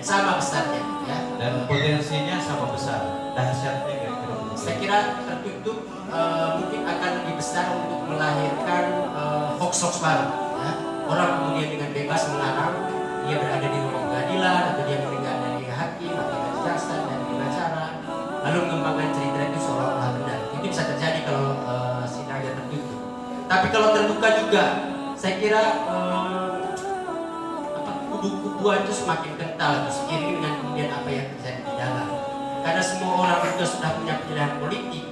sama besarnya ya. Dan potensinya sama besar, dahsyatnya kira-kira. Saya kira tertutup mungkin akan lebih besar untuk melahirkan hoax-hoax baru ya. Orang kemudian dengan bebas mengarang dia berada di ruang pengadilan atau dia mendengar dari hakim atau dari jaksa dan pengacara lalu mengembangkan cerita itu seolah-olah benar. Itu bisa terjadi kalau sidangnya tertutup. Tapi kalau terbuka juga saya kira kubu-kubuan itu semakin kental seiring dengan kemudian apa yang terjadi di dalam. Karena semua orang juga sudah punya pilihan politik.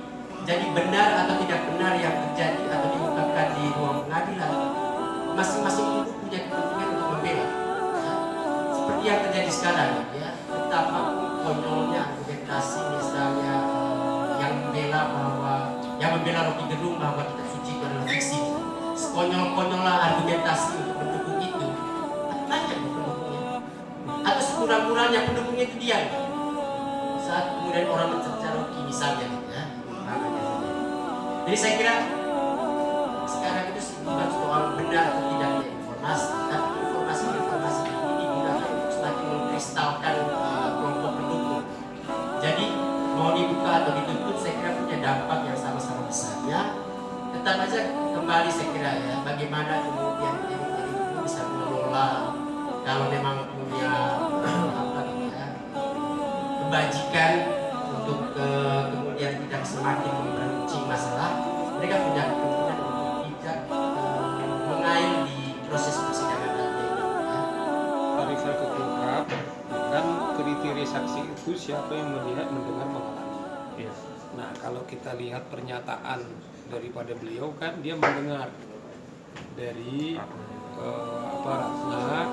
Jadi benar atau tidak benar yang terjadi atau diungkapkan di ruang pengadilan, masing-masing kubu punya kepentingan untuk membela. Ya. Seperti yang terjadi sekarang, ya, betapa konyolnya argumentasi misalnya yang membela Rocky Gerung bahwa kitab suci itu adalah fiksi. Sekonyol-konyollah argumentasi untuk mendukung itu. Banyak pendukungnya. Atau sekurang-kurangnya pendukungnya itu diam. Saat kemudian orang mencerca Rocky misalnya, ya. Jadi saya kira sekarang itu bukan soal benar atau tidaknya informasi, tapi informasi ini digunakan untuk semakin mengkristalkan kelompok pendukung. Jadi mau dibuka atau ditutup, saya kira punya dampak yang sama-sama besarnya. Tetap aja kembali saya kira ya, bagaimana kemudian elit-elit itu bisa mengelola kalau memang punya kebajikan untuk kemudian tidak semakin memperuncing masalah, mereka punya kemungkinan untuk tidak mengail di proses persidangan nanti. Periksa ke kulkap kan kriteria saksi itu siapa yang melihat, mendengar, mengalami. Yes. Nah kalau kita lihat pernyataan daripada beliau kan dia mendengar dari Ratna,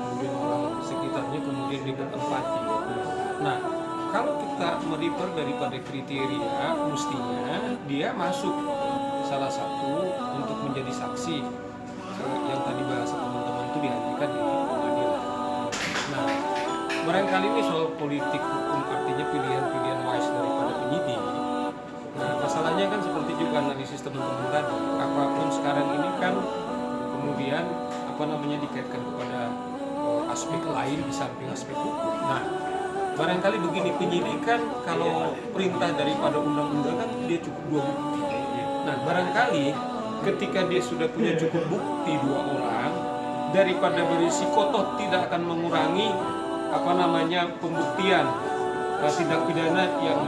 kemudian orang sekitarnya, kemudian dia berempati. Nah kalau kita merefer daripada kriteria, mestinya dia masuk salah satu untuk menjadi saksi yang tadi bahasa teman-teman itu dihadirkan di pengadilan. Nah, barangkali ini soal politik hukum, artinya pilihan-pilihan wise daripada penyidik. Nah, masalahnya kan seperti juga analisis teman-teman tadi, apapun sekarang ini kan kemudian dikaitkan kepada aspek lain di samping aspek hukum. Nah, barangkali begini, penyidikan kalau perintah daripada undang-undang kan dia cukup 2 bukti. Nah barangkali ketika dia sudah punya cukup bukti 2 orang, daripada berisi kotor tidak akan mengurangi pembuktian tindak pidana yang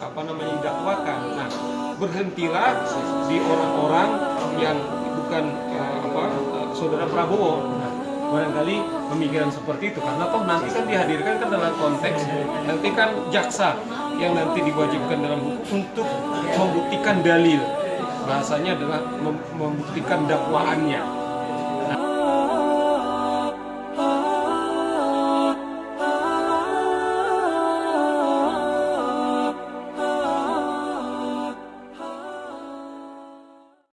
didakwakan. Nah berhentilah di orang-orang yang bukan saudara Prabowo. Barangkali pemikiran seperti itu, karena toh nanti kan dihadirkan kan dalam konteks nanti kan jaksa yang nanti diwajibkan dalam hukum untuk membuktikan dalil, bahasanya adalah membuktikan dakwaannya.